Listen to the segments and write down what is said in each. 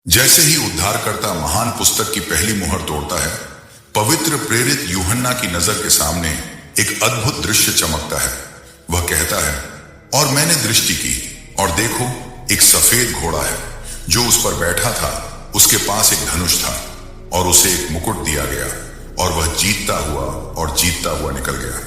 जैसे ही उद्धारकर्ता महान पुस्तक की पहली मुहर तोड़ता है, पवित्र प्रेरित यूहन्ना की नजर के सामने एक अद्भुत दृश्य चमकता है। वह कहता है, और मैंने दृष्टि की और देखो एक सफेद घोड़ा है, जो उस पर बैठा था, उसके पास एक धनुष था और उसे एक मुकुट दिया गया और वह जीतता हुआ निकल गया।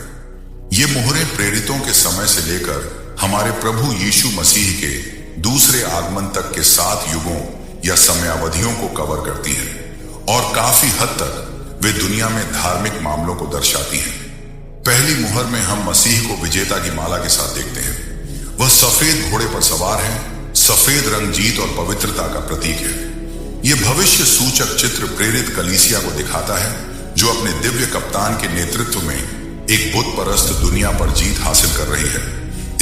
ये मुहरें प्रेरितों के समय से लेकर हमारे प्रभु यीशु मसीह के दूसरे आगमन तक के 7 युगों या समयावधियों को कवर करती हैं और काफी हद तक वे दुनिया में धार्मिक मामलों को दर्शाती हैं। पहली मुहर में हम मसीह को विजेता की माला के साथ देखते हैं। वह सफेद घोड़े पर सवार है। सफेद रंग जीत और पवित्रता का प्रतीक है। यह भविष्य सूचक चित्र प्रेरित कलीसिया को दिखाता है, जो अपने दिव्य कप्तान के नेतृत्व में एक बुत परस्त दुनिया पर जीत हासिल कर रही है।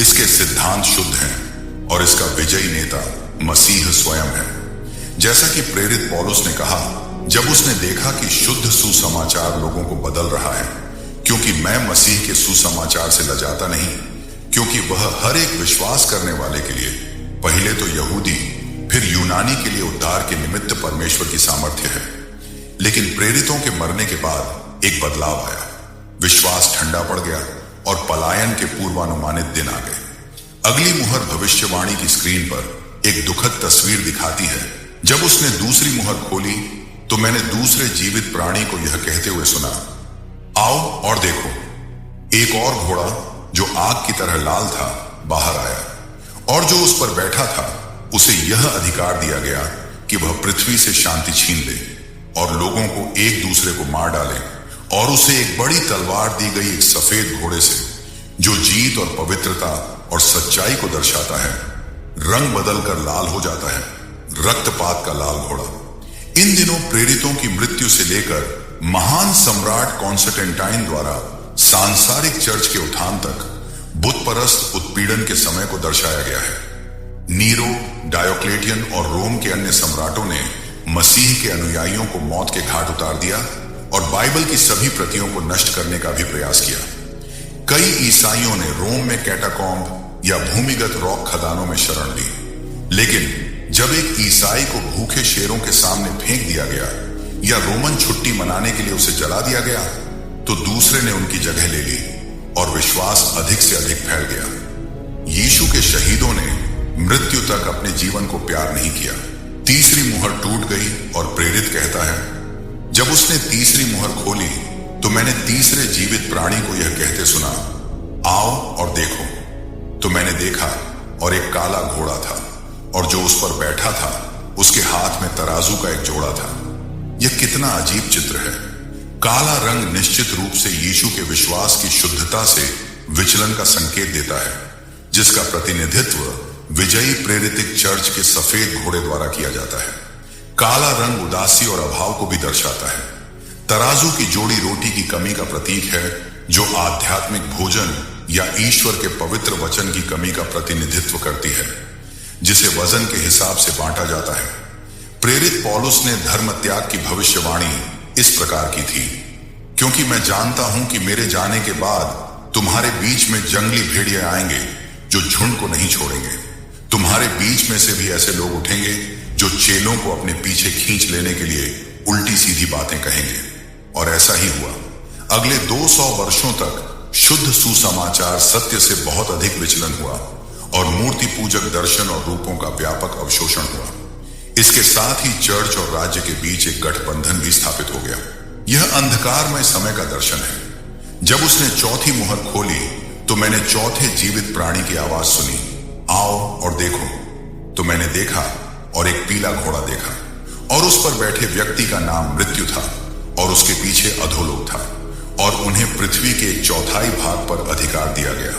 इसके सिद्धांत शुद्ध हैं और इसका विजयी नेता मसीह स्वयं है। जैसा कि प्रेरित पौलुस ने कहा, जब उसने देखा कि शुद्ध सुसमाचार लोगों को बदल रहा है, क्योंकि मैं मसीह के सुसमाचार से लजाता नहीं, क्योंकि वह हर एक विश्वास करने वाले के लिए, पहले तो यहूदी फिर यूनानी के लिए उद्धार के निमित्त परमेश्वर की सामर्थ्य है। लेकिन प्रेरितों के मरने के बाद एक बदलाव आया। विश्वास ठंडा पड़ गया और पलायन के पूर्वानुमानित दिन आ गए। अगली मुहर भविष्यवाणी की स्क्रीन पर एक दुखद तस्वीर दिखाती है। जब उसने दूसरी मुहर खोली तो मैंने दूसरे जीवित प्राणी को यह कहते हुए सुना, आओ और देखो। एक और घोड़ा जो आग की तरह लाल था बाहर आया, और जो उस पर बैठा था उसे यह अधिकार दिया गया कि वह पृथ्वी से शांति छीन ले और लोगों को एक दूसरे को मार डाले। और उसे एक बड़ी तलवार दी गई एक सफेद घोड़े से, जो जीत और पवित्रता और सच्चाई को दर्शाता है। रंग बदलकर लाल हो जाता है, रक्तपात का लाल घोड़ा। इन दिनों प्रेरितों की मृत्यु से लेकर महान सम्राट कॉन्स्टेंटाइन द्वारा सांसारिक चर्च के उत्थान तक बुतपरस्त उत्पीड़न के समय को दर्शाया गया है। नीरो, डायोक्लेटियन और रोम के अन्य सम्राटों ने मसीह के अनुयायियों को मौत के घाट उतार दिया और बाइबल की सभी प्रतियों को नष्ट करने का भी प्रयास किया। कई ईसाइयों ने रोम में कैटाकॉम्ब या भूमिगत रॉक खदानों में शरण ली, लेकिन जब एक ईसाई को भूखे शेरों के सामने फेंक दिया गया या रोमन छुट्टी मनाने के लिए उसे जला दिया गया, तो दूसरे ने उनकी जगह ले ली और विश्वास अधिक से अधिक फैल गया। यीशु के शहीदों ने मृत्यु तक अपने जीवन को प्यार नहीं किया। तीसरी मुहर टूट गई और प्रेरित कहता है, जब उसने तीसरी मुहर खोली तो मैंने तीसरे जीवित प्राणी को यह कहते सुना, आओ और देखो। तो मैंने देखा और एक काला घोड़ा था, और जो उस पर बैठा था उसके हाथ में तराजू का एक जोड़ा था। यह कितना अजीब चित्र है। काला रंग निश्चित रूप से यीशु के विश्वास की शुद्धता से विचलन का संकेत देता है, जिसका प्रतिनिधित्व विजयी प्रेरितिक चर्च के सफेद घोड़े द्वारा किया जाता है। काला रंग उदासी और अभाव को भी दर्शाता है। तराजू की जोड़ी रोटी की कमी का प्रतीक है, जो आध्यात्मिक भोजन या ईश्वर के पवित्र वचन की कमी का प्रतिनिधित्व करती है, जिसे वजन के हिसाब से बांटा जाता है। प्रेरित पौलुस ने धर्म त्याग की भविष्यवाणी इस प्रकार की थी, क्योंकि मैं जानता हूं कि मेरे जाने के बाद तुम्हारे बीच में जंगली भेड़िए आएंगे जो झुंड को नहीं छोड़ेंगे। तुम्हारे बीच में से भी ऐसे लोग उठेंगे जो चेलों को अपने पीछे खींच लेने के लिए उल्टी सीधी बातें कहेंगे। और ऐसा ही हुआ। अगले 200 वर्षों तक शुद्ध सुसमाचार सत्य से बहुत अधिक विचलन हुआ और मूर्ति पूजक दर्शन और रूपों का व्यापक अवशोषण हुआ। इसके साथ ही चर्च और राज्य के बीच एक गठबंधन भी स्थापित हो गया। यह अंधकारमय समय का दर्शन है। जब उसने चौथी मुहर खोली तो मैंने चौथे जीवित प्राणी की आवाज सुनी, आओ और देखो। तो मैंने देखा और एक पीला घोड़ा देखा, और उस पर बैठे व्यक्ति का नाम मृत्यु था और उसके पीछे अधोलोक था, और उन्हें पृथ्वी के 1/4 भाग पर अधिकार दिया गया,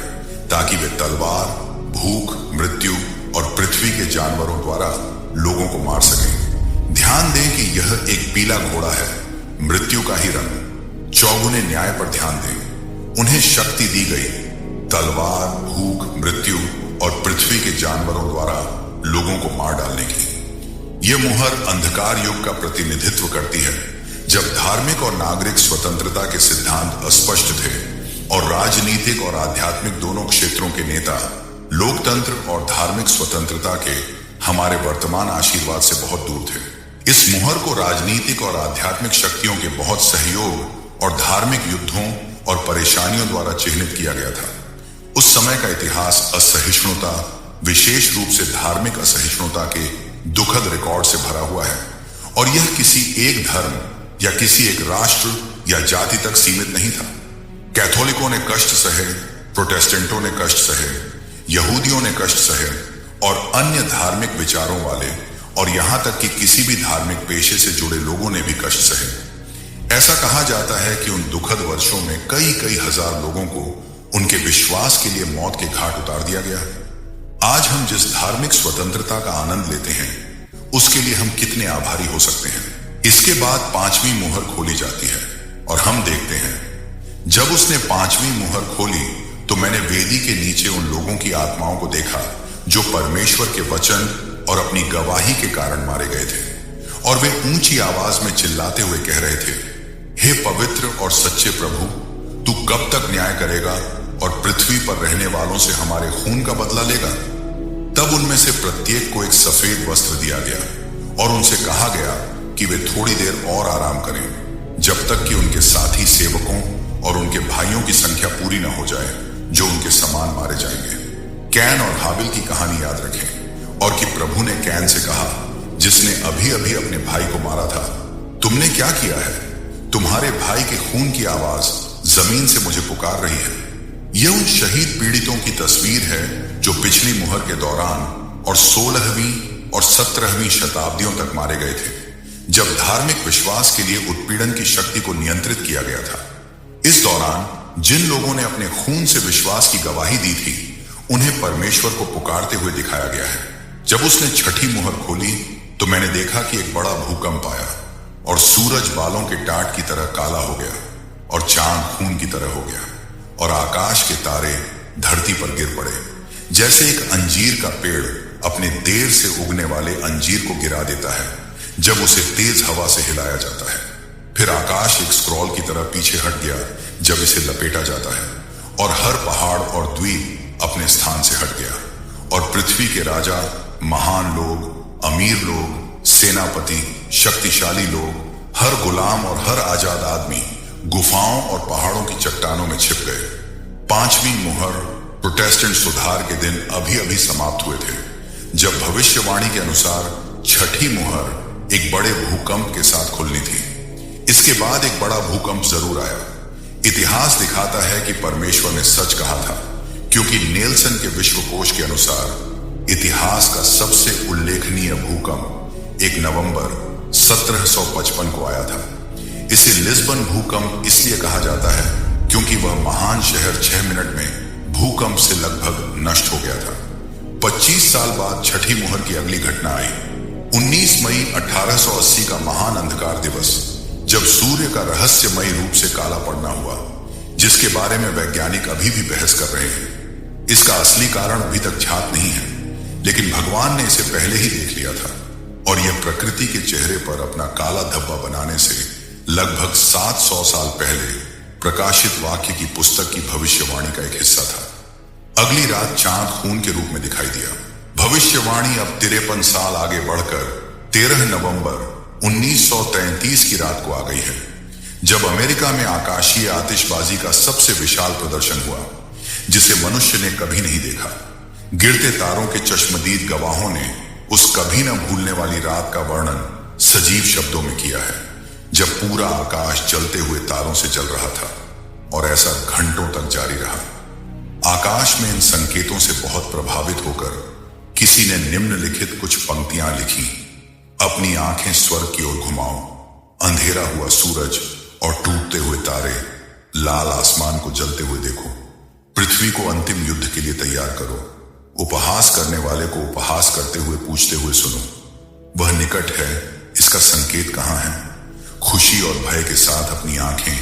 ताकि वे तलवार, भूख, मृत्यु और पृथ्वी के जानवरों द्वारा लोगों को मार सकें। ध्यान दें कि यह एक पीला घोड़ा है, मृत्यु का ही रंग। चौगुने न्याय पर ध्यान दें। उन्हें शक्ति दी गई तलवार, भूख, मृत्यु और पृथ्वी के जानवरों द्वारा लोगों को मार डालने की। यह मुहर अंधकार युग का प्रतिनिधित्व करती है, जब धार्मिक और नागरिक स्वतंत्रता के सिद्धांत अस्पष्ट थे और राजनीतिक और आध्यात्मिक दोनों क्षेत्रों के नेता लोकतंत्र और धार्मिक स्वतंत्रता के हमारे वर्तमान आशीर्वाद से बहुत दूर थे। इस मुहर को राजनीतिक और आध्यात्मिक शक्तियों के बहुत सहयोग और धार्मिक युद्धों और परेशानियों द्वारा चिह्नित किया गया था। उस समय का इतिहास असहिष्णुता, विशेष रूप से धार्मिक असहिष्णुता के दुखद रिकॉर्ड से भरा हुआ है, और यह किसी एक धर्म या किसी एक राष्ट्र या जाति तक सीमित नहीं था। कैथोलिकों ने कष्ट सहे, प्रोटेस्टेंटों ने कष्ट सहे, यहूदियों ने कष्ट सहे, और अन्य धार्मिक विचारों वाले और यहां तक कि किसी भी धार्मिक पेशे से जुड़े लोगों ने भी कष्ट सहे। ऐसा कहा जाता है कि उन दुखद वर्षों में कई कई हजार लोगों को उनके विश्वास के लिए मौत के घाट उतार दिया गया। आज हम जिस धार्मिक स्वतंत्रता का आनंद लेते हैं, उसके लिए हम कितने आभारी हो सकते हैं। इसके बाद 5वीं मुहर खोली जाती है और हम देखते हैं, जब उसने 5वीं मुहर खोली तो मैंने वेदी के नीचे उन लोगों की आत्माओं को देखा जो परमेश्वर के वचन और अपनी गवाही के कारण मारे गए थे, और वे ऊंची आवाज में चिल्लाते हुए कह रहे थे, हे पवित्र और सच्चे प्रभु, तू कब तक न्याय करेगा और पृथ्वी पर रहने वालों से हमारे खून का बदला लेगा। तब उनमें से प्रत्येक को एक सफेद वस्त्र दिया गया और उनसे कहा गया कि वे थोड़ी देर और आराम करें, जब तक कि उनके साथी सेवकों और उनके भाइयों की संख्या पूरी न हो जाए जो उनके समान मारे जाएंगे। कैन और हाबिल की कहानी याद रखें, और कि प्रभु ने कैन से कहा, जिसने अभी अभी अपने भाई को मारा था, तुमने क्या किया है? तुम्हारे भाई के खून की आवाज जमीन से मुझे पुकार रही है। यह उन शहीद पीड़ितों की तस्वीर है जो पिछली मुहर के दौरान और 16वीं और 17वीं शताब्दियों तक मारे गए थे, जब धार्मिक विश्वास के लिए उत्पीड़न की शक्ति को नियंत्रित किया गया था। इस दौरान जिन लोगों ने अपने खून से विश्वास की गवाही दी थी, उन्हें परमेश्वर को पुकारते हुए दिखाया गया है। जब उसने 6ठी मुहर खोली तो मैंने देखा कि एक बड़ा भूकंप आया और सूरज बालों के टाट की तरह काला हो गया और चांद खून की तरह हो गया, और आकाश के तारे धरती पर गिर पड़े, जैसे एक अंजीर का पेड़ अपने देर से उगने वाले अंजीर को गिरा देता है जब उसे तेज हवा से हिलाया जाता है। फिर आकाश एक स्क्रॉल की तरह पीछे हट गया जब इसे लपेटा जाता है, और हर पहाड़ और द्वीप अपने स्थान से हट गया, और पृथ्वी के राजा, महान लोग, अमीर लोग, सेनापति, शक्तिशाली लोग, हर गुलाम और हर आजाद आदमी गुफाओं और पहाड़ों की चट्टानों में छिप गए। 5वीं मुहर, प्रोटेस्टेंट सुधार के दिन अभी अभी समाप्त हुए थे, जब भविष्यवाणी के अनुसार 6ठी मुहर एक बड़े भूकंप के साथ खुलनी थी। इसके बाद एक बड़ा भूकंप जरूर आया। इतिहास दिखाता है कि परमेश्वर ने सच कहा था, क्योंकि नेल्सन के विश्वकोश के अनुसार इतिहास का सबसे उल्लेखनीय भूकंप 1 नवंबर 1755 को आया था। इसे लिस्बन भूकंप इसलिए कहा जाता है क्योंकि वह महान शहर 6 मिनट में भूकंप से लगभग नष्ट हो गया था। 25 साल बाद 6ठी मुहर की अगली घटना आई। 19 मई 1880 का महान अंधकार दिवस, जब सूर्य का रहस्यमयी रूप से काला पड़ना हुआ, जिसके बारे में वैज्ञानिक अभी भी बहस कर रहे हैं। इसका असली कारण अभी तक ज्ञात नहीं है, लेकिन भगवान ने इसे पहले ही देख लिया था, और यह प्रकृति के चेहरे पर अपना काला धब्बा बनाने से लगभग 700 साल पहले प्रकाशित वाक्य की पुस्तक की भविष्यवाणी का एक हिस्सा था। अगली रात चांद खून के रूप में दिखाई दिया। भविष्यवाणी अब 53 साल आगे बढ़कर 13 नवंबर 1933 की रात को आ गई है, जब अमेरिका में आकाशीय आतिशबाजी का सबसे विशाल प्रदर्शन हुआ, जिसे मनुष्य ने कभी नहीं देखा। गिरते तारों के चश्मदीद गवाहों ने उस कभी न भूलने वाली रात का वर्णन सजीव शब्दों में किया है, जब पूरा आकाश जलते हुए तारों से जल रहा था, और ऐसा घंटों तक जारी रहा। आकाश में इन संकेतों से बहुत प्रभावित होकर किसी ने निम्नलिखित कुछ पंक्तियां लिखी। अपनी आंखें स्वर्ग की ओर घुमाओ, अंधेरा हुआ सूरज और टूटते हुए तारे, लाल आसमान को जलते हुए देखो। पृथ्वी को अंतिम युद्ध के लिए तैयार करो। उपहास करने वाले को उपहास करते हुए पूछते हुए सुनो, वह निकट है, इसका संकेत कहां है? खुशी और भय के साथ अपनी आंखें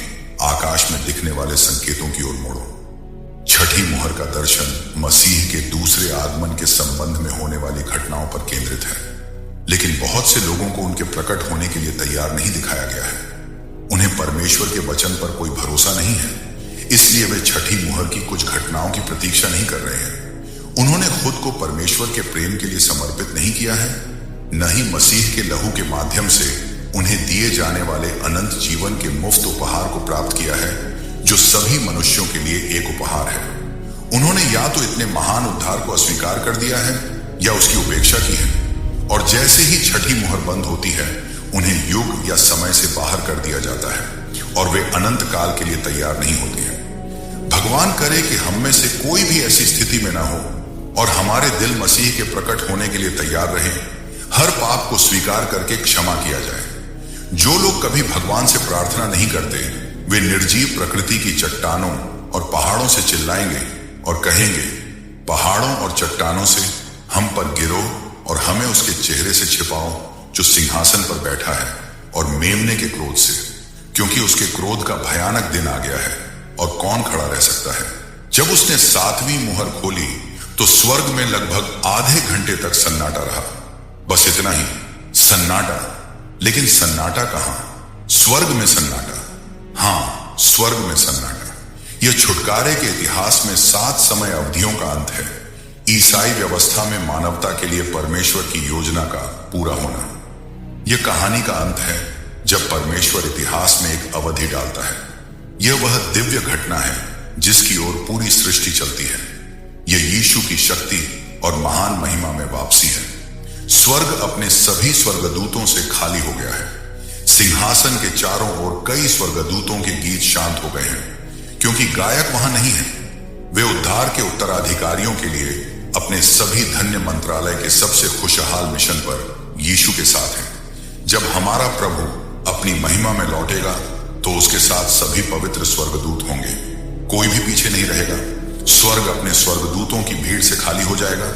आकाश में दिखने वाले संकेतों की ओर मोड़ो। 6ठी मुहर का दर्शन मसीह के दूसरे आगमन के संबंध में होने वाली घटनाओं पर केंद्रित है, लेकिन बहुत से लोगों को उनके प्रकट होने के लिए तैयार नहीं दिखाया गया है। उन्हें परमेश्वर के वचन पर कोई भरोसा नहीं है, इसलिए वे 6ठी मुहर की कुछ घटनाओं की प्रतीक्षा नहीं कर रहे हैं। उन्होंने खुद को परमेश्वर के प्रेम के लिए समर्पित नहीं किया है, न ही मसीह के लहू के माध्यम से उन्हें दिए जाने वाले अनंत जीवन के मुफ्त उपहार को प्राप्त किया है, जो सभी मनुष्यों के लिए एक उपहार है। उन्होंने या तो इतने महान उद्धार को अस्वीकार कर दिया है या उसकी उपेक्षा की है, और जैसे ही छठी मुहर बंद होती है, उन्हें युग या समय से बाहर कर दिया जाता है और वे अनंत काल के लिए तैयार नहीं होते हैं। भगवान करे कि हम में से कोई भी ऐसी स्थिति में ना हो और हमारे दिल मसीह के प्रकट होने के लिए तैयार रहे, हर पाप को स्वीकार करके क्षमा किया जाए। जो लोग कभी भगवान से प्रार्थना नहीं करते, वे निर्जीव प्रकृति की चट्टानों और पहाड़ों से चिल्लाएंगे और कहेंगे, पहाड़ों और चट्टानों से हम पर गिरो और हमें उसके चेहरे से छिपाओ जो सिंहासन पर बैठा है, और मेमने के क्रोध से, क्योंकि उसके क्रोध का भयानक दिन आ गया है और कौन खड़ा रह सकता है। जब उसने 7वीं मुहर खोली तो स्वर्ग में लगभग आधे घंटे तक सन्नाटा रहा। बस इतना ही, सन्नाटा। लेकिन सन्नाटा कहां? स्वर्ग में सन्नाटा। हां, स्वर्ग में सन्नाटा। यह छुटकारे के इतिहास में 7 समय अवधियों का अंत है। ईसाई व्यवस्था में मानवता के लिए परमेश्वर की योजना का पूरा होना। यह कहानी का अंत है जब परमेश्वर इतिहास में एक अवधि डालता है। यह वह दिव्य घटना है जिसकी ओर पूरी सृष्टि चलती है। यह यीशु की शक्ति और महान महिमा में वापसी है। स्वर्ग अपने सभी स्वर्गदूतों से खाली हो गया है। सिंहासन के चारों ओर कई स्वर्गदूतों के गीत शांत हो गए हैं, क्योंकि गायक वहां नहीं है। वे उद्धार के उत्तराधिकारियों के लिए अपने सभी धन्य मंत्रालय के सबसे खुशहाल मिशन पर यीशु के साथ हैं। जब हमारा प्रभु अपनी महिमा में लौटेगा तो उसके साथ सभी पवित्र स्वर्गदूत होंगे। कोई भी पीछे नहीं रहेगा। स्वर्ग अपने स्वर्गदूतों की भीड़ से खाली हो जाएगा,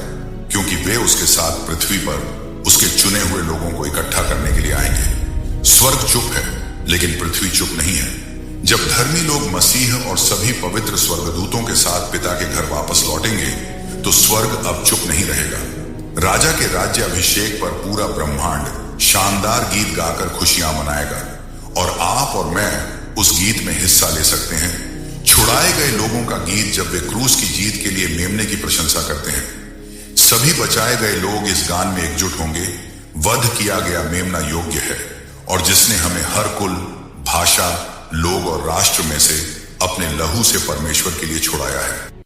क्योंकि वे उसके साथ पृथ्वी पर उसके चुने हुए लोगों को इकट्ठा करने के लिए आएंगे। स्वर्ग चुप है, लेकिन पृथ्वी चुप नहीं है। जब धर्मी लोग मसीह और सभी पवित्र स्वर्गदूतों के साथ पिता के घर वापस लौटेंगे तो स्वर्ग अब चुप नहीं रहेगा। राजा के राज्य अभिषेक पर पूरा ब्रह्मांड शानदार गीत गाकर खुशियां मनाएगा, और आप और मैं उस गीत में हिस्सा ले सकते हैं। छुड़ाए गए लोगों का गीत, जब वे क्रूस की जीत के लिए मेमने की प्रशंसा करते हैं। सभी बचाए गए लोग इस गान में एकजुट होंगे। वध किया गया मेमना योग्य है, और जिसने हमें हर कुल, भाषा, लोग और राष्ट्र में से अपने लहू से परमेश्वर के लिए छुड़ाया है।